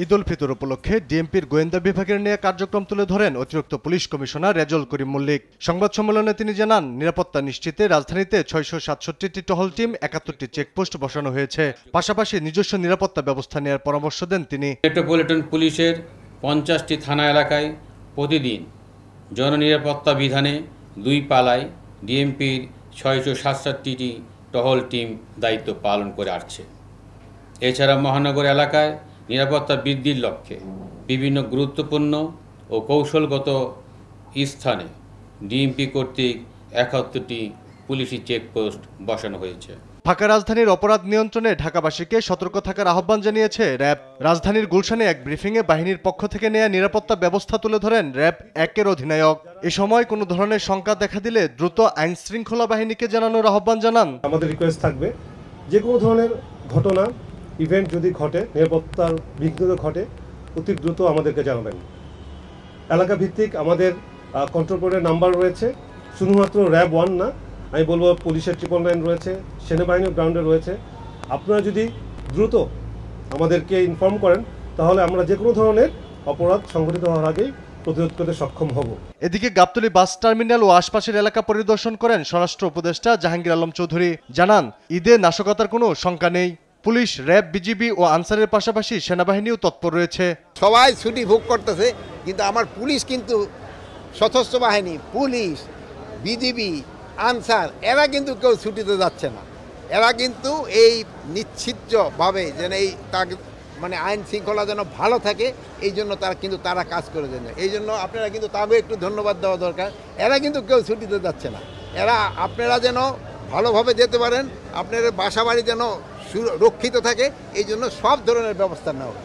ঈদ উল ফিতর উপলক্ষে ডিএমপির গোয়েন্দা বিভাগের নেয়া কার্যক্রম তুলে ধরেন অতিরিক্ত পুলিশ কমিশনার রেজাউল করিম মল্লিক। সংবাদ সম্মেলনে তিনি জানান, নিরাপত্তা নিশ্চিতে রাজধানীতে 667টি টহল টিম, 71টি চেকপোস্ট বসানো হয়েছে। পাশাপাশি নিজস্ব নিরাপত্তা ব্যবস্থা নেওয়ার পরামর্শ দেন তিনি। মেট্রোপলিটন পুলিশের 50টি থানা এলাকায় প্রতিদিন জননিরাপত্তা বিধানে 2 পালায় ডিএমপির 667টি টহল টিম দায়িত্ব পালন করে আসছে। এছাড়া মহানগর এলাকায় নিরাপত্তা বৃদ্ধির লক্ষ্যে বিভিন্ন গুরুত্বপূর্ণ ও কৌশলগত স্থানে ডিএমপি কর্তৃক 71টি পুলিশি চেকপোস্ট বসানো হয়েছে। ঢাকা রাজধানীর অপরাধ নিয়ন্ত্রণে ঢাকাবাসীকে সতর্ক থাকার আহ্বান জানিয়েছে র্যাব। রাজধানীর গুলশানে এক ব্রিফিংয়ে বাহিনীর পক্ষ থেকে নেয়া নিরাপত্তা ব্যবস্থা তুলে ধরেন র্যাব 1-এর অধিনায়ক। এ সময় কোনো ধরনের শঙ্কা দেখা দিলে দ্রুত আইন শৃঙ্খলা বাহিনীকে জানানোর আহ্বান জানান। আমাদের রিকোয়েস্ট থাকবে, যে কোনো ধরনের ঘটনা ইভেন্ট যদি ঘটে, নিরাপত্তার বিঘ্ন ঘটে, অতি দ্রুত আমাদেরকে জানাবেন। এলাকা ভিত্তিক আমাদের কন্ট্রোল বোর্ডের নাম্বার রয়েছে, শুধুমাত্র র্যাব 1 না, আমি বলবো পুলিশের 999 রয়েছে, সেনাবাহিনীর গ্রাউন্ডে রয়েছে। আপনারা যদি দ্রুত আমাদেরকে ইনফর্ম করেন, তাহলে আমরা যে কোনো ধরনের অপরাধ সংঘটিত হওয়ার আগেই প্রতিরোধ করতে সক্ষম হব। এদিকে গাবতলী বাস টার্মিনাল ও আশপাশের এলাকা পরিদর্শন করেন স্বরাষ্ট্র উপদেষ্টা জাহাঙ্গীর আলম চৌধুরী। জানান, ঈদে নাশকতার কোনো শঙ্কা নেই। পুলিশ, র্যাব, বিজিবি ও আনসারের পাশাপাশি সেনাবাহিনীও তৎপর রয়েছে। সবাই ছুটি ভোগ করতেছে, কিন্তু আমার পুলিশ কিন্তু সশস্ত্র বাহিনী, পুলিশ, বিজিবি, আনসার এরা কিন্তু কেউ ছুটিতে যাচ্ছে না। এরা কিন্তু এই নিশ্চিতভাবে যেন এই মানে আইন শৃঙ্খলা যেন ভালো থাকে, এই জন্য তারা কাজ করে দেন। এই জন্য আপনারা কিন্তু তাকেও একটু ধন্যবাদ দেওয়া দরকার। এরা কিন্তু কেউ ছুটিতে যাচ্ছে না। আপনারা যেন ভালোভাবে যেতে পারেন, আপনার বাসা বাড়ি যেন সুরক্ষিত থাকে, এই জন্য সব ধরনের ব্যবস্থা নেওয়া।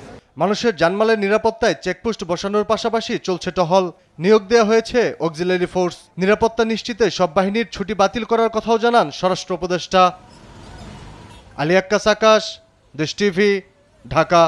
মানুষের জানমালের নিরাপত্তায় চেকপোস্ট বসানোর পাশাপাশি চলছে টহল। নিয়োগ দেওয়া হয়েছে অক্সিলারি ফোর্স। নিরাপত্তা নিশ্চিতে সব বাহিনীর ছুটি বাতিল করার কথাও জানান স্বরাষ্ট্র উপদেষ্টা। আলী আক্কাস আকাশ, দেশ টিভি, ঢাকা।